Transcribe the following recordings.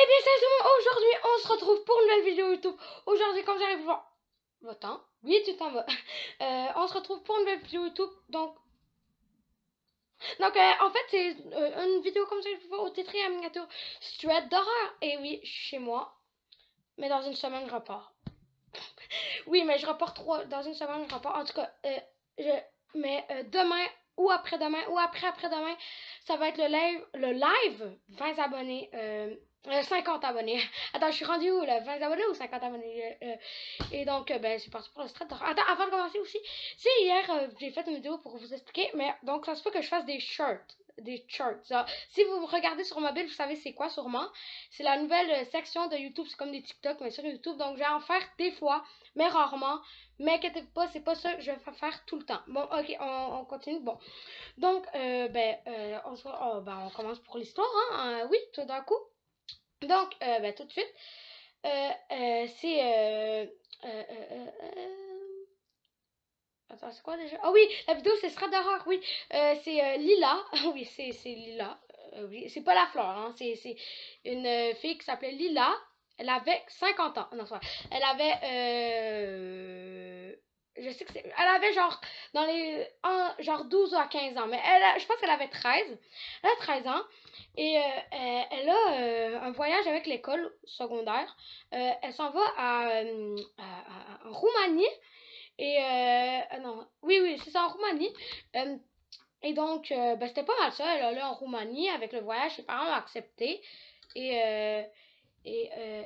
bien, salut tout le monde. Aujourd'hui, on se retrouve pour une nouvelle vidéo YouTube. Aujourd'hui, comme j'arrive voir... Va-t'en. Oui, tu t'en vas. On se retrouve pour une nouvelle vidéo YouTube. Donc, en fait, c'est une vidéo comme ça que je vois au titre et à miniature Thread d'horreur. Et oui, je suis chez moi. Mais dans une semaine, je repars. Oui, mais je repars dans une semaine, je repars. En tout cas, mais demain ou après-demain ou après-après-demain, ça va être le live 20 abonnés. 50 abonnés. Attends, je suis rendue où là? 20 abonnés ou 50 abonnés? Et donc, ben, c'est parti pour le strat. Attends, avant de commencer aussi, c'est hier, j'ai fait une vidéo pour vous expliquer, mais donc, ça se peut que je fasse des shirts. Des shirts. Si vous me regardez sur mobile, vous savez c'est quoi sûrement. C'est la nouvelle section de YouTube, c'est comme des TikTok, mais sur YouTube. Donc, je vais en faire des fois, mais rarement. Mais inquiétez pas, c'est pas ça que je vais faire tout le temps. Bon, ok, on continue. Bon, donc, on commence pour l'histoire, hein. Oui, tout d'un coup. Donc, tout de suite, c'est... Attends, c'est quoi déjà? Ah oui, la vidéo, c'est Strat d'horreur, oui. C'est Lila. Oui, c'est Lila. Oui, c'est pas la fleur, hein. C'est une fille qui s'appelait Lila. Elle avait 50 ans. Non, c'est vrai. Elle avait... je sais que c'est... Elle avait genre... Dans les... genre 12 à 15 ans. Mais je pense qu'elle avait 13. Elle a 13 ans. Et elle a un voyage avec l'école secondaire. Elle s'en va en Roumanie. Et non, oui, oui, c'est ça en Roumanie. Et donc, c'était pas mal ça. Elle allait en Roumanie avec le voyage. Ses parents l'ont accepté. Et,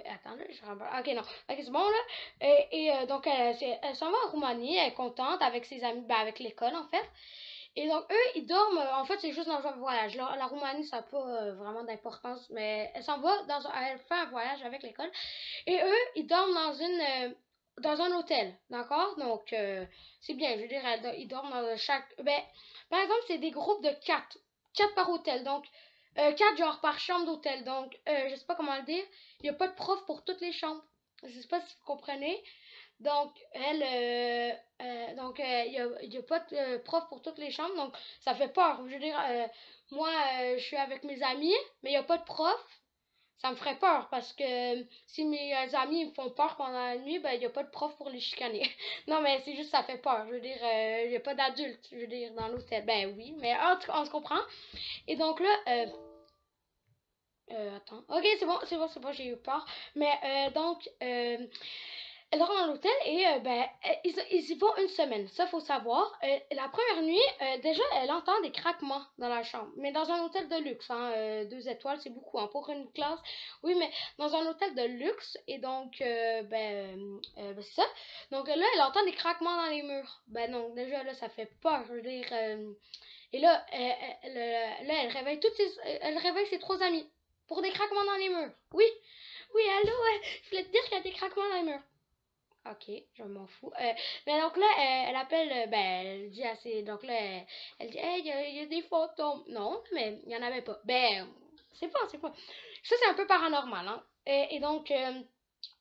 attends, là, je remets. Ok, non. Ok, c'est bon, là. Donc, elle s'en va en Roumanie. Elle est contente avec ses amis, ben, avec l'école, en fait. Et donc, eux, ils dorment. En fait, c'est juste dans un voyage. La Roumanie, ça n'a pas vraiment d'importance. Mais elle s'en va elle fait un voyage avec l'école. Et eux, ils dorment dans un hôtel, d'accord? Donc, c'est bien, je veux dire, ils dorment dans chaque... Ben, par exemple, c'est des groupes de 4. 4 par hôtel, donc 4 genre par chambre d'hôtel. Donc, je sais pas comment le dire, il n'y a pas de prof pour toutes les chambres. Je sais pas si vous comprenez. Donc, il y a pas de prof pour toutes les chambres, donc ça fait peur. Je veux dire, moi, je suis avec mes amis, mais il n'y a pas de prof. Ça me ferait peur parce que si mes amis me font peur pendant la nuit, ben il n'y a pas de prof pour les chicaner. Non, mais c'est juste ça fait peur. Je veux dire, il n'y a pas d'adultes, je veux dire, dans l'hôtel. Ben oui, mais en tout cas, on se comprend. Et donc là, attends. Ok, c'est bon, j'ai eu peur. Mais elle dort dans l'hôtel et ils y vont une semaine. Ça, faut savoir. La première nuit, déjà, elle entend des craquements dans la chambre. Mais dans un hôtel de luxe, hein, 2 étoiles, c'est beaucoup. Hein, pour une classe, oui, mais dans un hôtel de luxe. Et donc, c'est ça. Donc là, elle entend des craquements dans les murs. Ben non, déjà, là, ça fait peur. Je veux dire... et là, elle réveille elle réveille ses 3 amis pour des craquements dans les murs. Oui, oui, allô, je voulais te dire qu'il y a des craquements dans les murs. Ok, je m'en fous. Mais donc là, elle appelle, elle dit assez. Donc là, elle dit, hey, il y a des fantômes. Non, mais il n'y en avait pas. Ben, c'est pas, c'est pas. Ça, c'est un peu paranormal, hein. Et donc,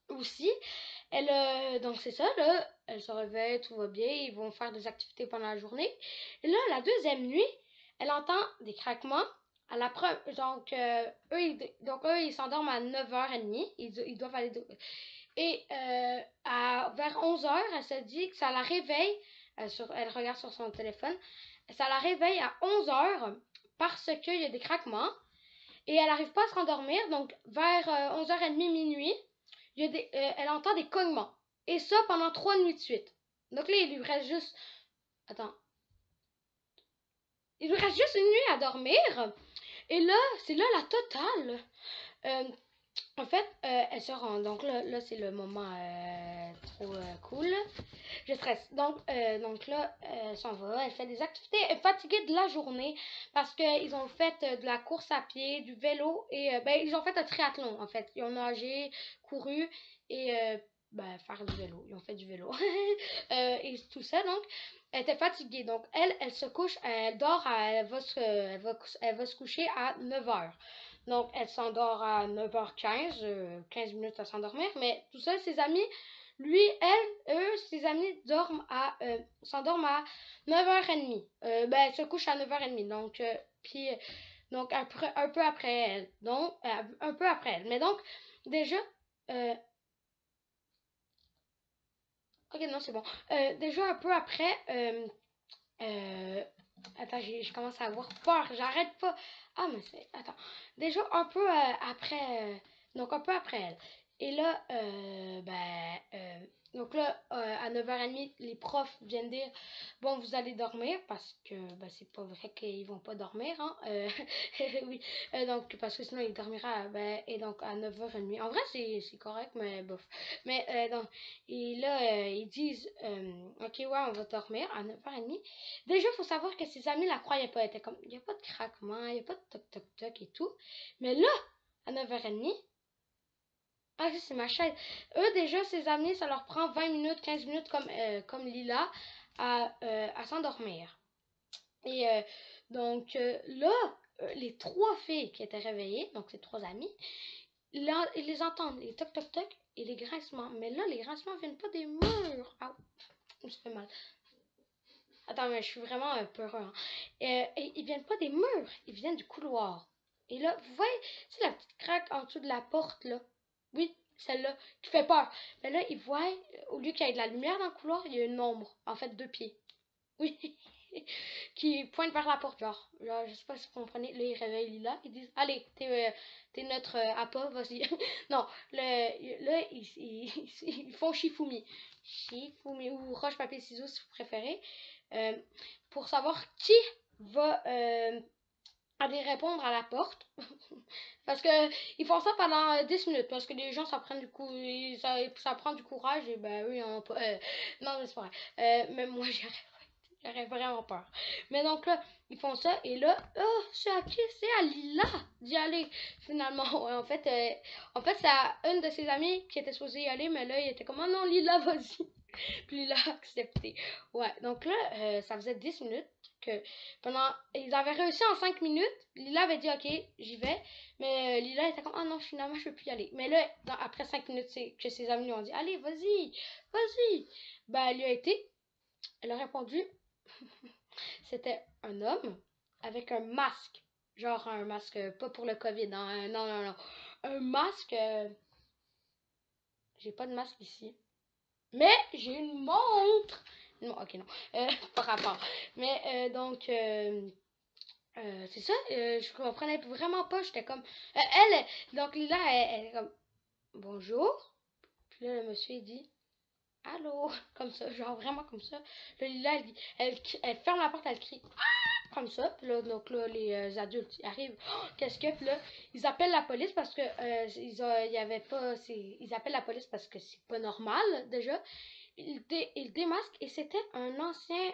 aussi, donc c'est ça, là, elle se réveille, tout va bien, ils vont faire des activités pendant la journée. Et là, la deuxième nuit, elle entend des craquements. À la donc, eux, ils s'endorment à 9h30. Ils doivent aller. Et vers 11h, elle se dit que ça la réveille. Elle regarde sur son téléphone. Ça la réveille à 11h parce qu'il y a des craquements. Et elle n'arrive pas à se rendormir. Donc, vers 11h30, minuit, elle entend des cognements. Et ça pendant 3 nuits de suite. Donc là, il lui reste juste... Attends. Il lui reste juste une nuit à dormir. Et là, c'est là la totale. En fait, elle se rend. Donc là c'est le moment trop cool. Je stresse. Donc là, elle s'en va. Elle fait des activités. Elle est fatiguée de la journée parce qu'ils ont fait de la course à pied, du vélo et ils ont fait un triathlon en fait. Ils ont nagé, couru et faire du vélo. Ils ont fait du vélo. Et tout ça donc. Elle était fatiguée. Donc elle se couche, elle dort, elle va se coucher à 9h. Donc, elle s'endort à 9h15, 15 minutes à s'endormir. Mais tout ça, ses amis, ses amis s'endorment à 9h30. Elle se couche à 9h30. Donc, puis, Donc, un peu après elle. Donc, un peu après elle. Mais donc, déjà, euh, ok, non, c'est bon. Déjà, un peu après, euh, attends, je commence à avoir peur. J'arrête pas. Ah, mais c'est. Attends. Déjà, un peu après. Donc, un peu après elle. Et là, donc là, à 9h30, les profs viennent dire bon, vous allez dormir parce que c'est pas vrai qu'ils vont pas dormir, hein. Oui. Donc, parce que sinon, ils dormira. Et donc, à 9h30. En vrai, c'est correct, mais bof. Mais donc, et là, ils disent ok, ouais, on va dormir à 9h30. Déjà, il faut savoir que ses amis la croyaient pas. Elle était comme, il n'y a pas de craquement, il n'y a pas de toc toc toc et tout. Mais là, à 9h30, ah, ça, c'est ma chaise. Eux, déjà, ses amis, ça leur prend 20 minutes, 15 minutes comme Lila à s'endormir. Et donc là, les trois filles qui étaient réveillées, donc ces trois amies, là, ils les entendent, les toc toc toc et les grincements. Mais là, les grincements viennent pas des murs. Ah, ça fait mal. Attends, mais je suis vraiment peureux, hein. Et ils viennent pas des murs, ils viennent du couloir. Et là, vous voyez, c'est la petite craque en dessous de la porte, là. Oui, celle-là, qui fait peur. Mais là, ils voient, au lieu qu'il y ait de la lumière dans le couloir, il y a une ombre, en fait, 2 pieds. Oui, qui pointe vers la porte, genre, je sais pas si vous comprenez. Là, ils réveillent Lila, ils disent, allez, t'es notre appât, vas-y. Non, là, ils font Shifumi. Shifumi, ou roche, papier, ciseaux, si vous préférez. euh, pour savoir qui va aller répondre à la porte. Parce que ils font ça pendant 10 minutes. Parce que les gens, ça prend du coup, ça prend du courage. Et ben oui, non, mais c'est pas vrai. Même moi, j'aurais vraiment peur. Mais donc là, ils font ça. Et là, oh, c'est à qui? C'est à Lila d'y aller. Finalement, ouais, en fait, c'est à une de ses amies qui était supposée y aller. Mais là, il était comme, oh non, Lila, vas-y. Puis il a accepté. Ouais, donc là, ça faisait 10 minutes que ils avaient réussi en 5 minutes. Lila avait dit, ok, j'y vais. Mais Lila était comme, oh non, finalement, je peux plus y aller. Mais là, après 5 minutes, c'est que ses amis lui ont dit, allez, vas-y, vas-y. Ben, elle y a été. Elle a répondu, c'était un homme avec un masque. Genre un masque, pas pour le COVID, hein, non, non, non. Un masque, j'ai pas de masque ici. Mais j'ai une montre. Non, ok, non. Par rapport. Mais donc, c'est ça. Je comprenais vraiment pas. J'étais comme. Donc Lila, elle est comme bonjour. Puis là, le monsieur, il dit allô. Comme ça, genre vraiment comme ça. Là, Lila, elle ferme la porte, elle crie comme ça. Puis là, donc là, les adultes ils arrivent. Oh, qu'est-ce que? Puis là, ils appellent la police parce que il y avait pas. Ils appellent la police parce que c'est pas normal déjà. Il démasque et c'était un ancien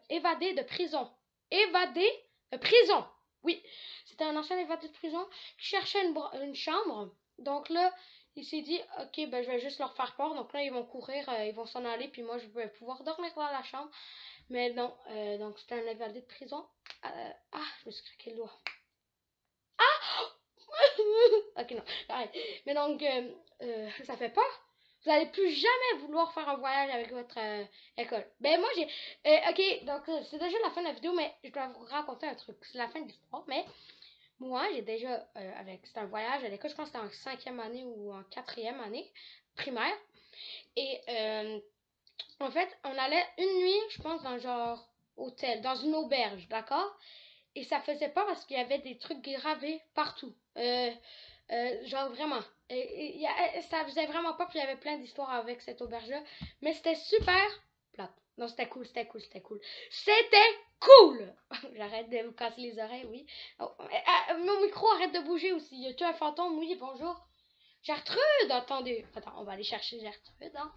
évadé de prison. Évadé de prison! Oui, c'était un ancien évadé de prison qui cherchait une chambre. Donc là, il s'est dit, ok, ben je vais juste leur faire peur. Donc là, ils vont courir, ils vont s'en aller, puis moi, je vais pouvoir dormir dans la chambre. Mais non, donc c'était un évadé de prison. Je me suis craqué le doigt. Ok, non, arrête. Mais donc, ça fait peur. Vous n'allez plus jamais vouloir faire un voyage avec votre école. Ben moi j'ai... ok, donc c'est déjà la fin de la vidéo, mais je dois vous raconter un truc. C'est la fin de l'histoire, mais moi j'ai déjà... c'était un voyage à l'école, je pense que c'était en 5e année ou en 4e année primaire. Et en fait, on allait une nuit, je pense, dans genre hôtel, dans une auberge, d'accord? Et ça faisait pas parce qu'il y avait des trucs gravés partout. Genre vraiment. Ça faisait vraiment pas, puis il y avait plein d'histoires avec cette auberge-là. Mais c'était super plate. Non, c'était cool, c'était cool, c'était cool. C'était cool! J'arrête de me casser les oreilles, oui. Oh, mon micro arrête de bouger aussi. Y a-tu un fantôme? Oui, bonjour. Gertrude, attendez. Attends, on va aller chercher Gertrude. Hein.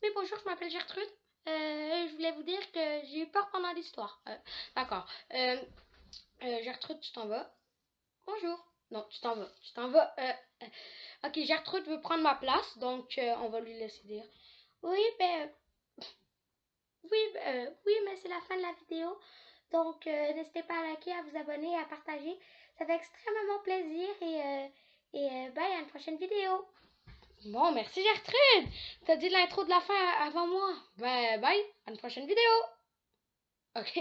Oui, bonjour, je m'appelle Gertrude. Je voulais vous dire que j'ai eu peur pendant l'histoire. D'accord. Gertrude, tu t'en vas? Bonjour. Non, tu t'en vas. Tu t'en vas. Ok, Gertrude veut prendre ma place, donc on va lui laisser dire. Oui, oui, mais c'est la fin de la vidéo. Donc, n'hésitez pas à liker, à vous abonner, à partager. Ça fait extrêmement plaisir et bye à une prochaine vidéo. Bon, merci Gertrude. T'as dit l'intro de la fin avant moi. Ben, bye, à une prochaine vidéo. Ok,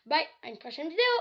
bye, à une prochaine vidéo.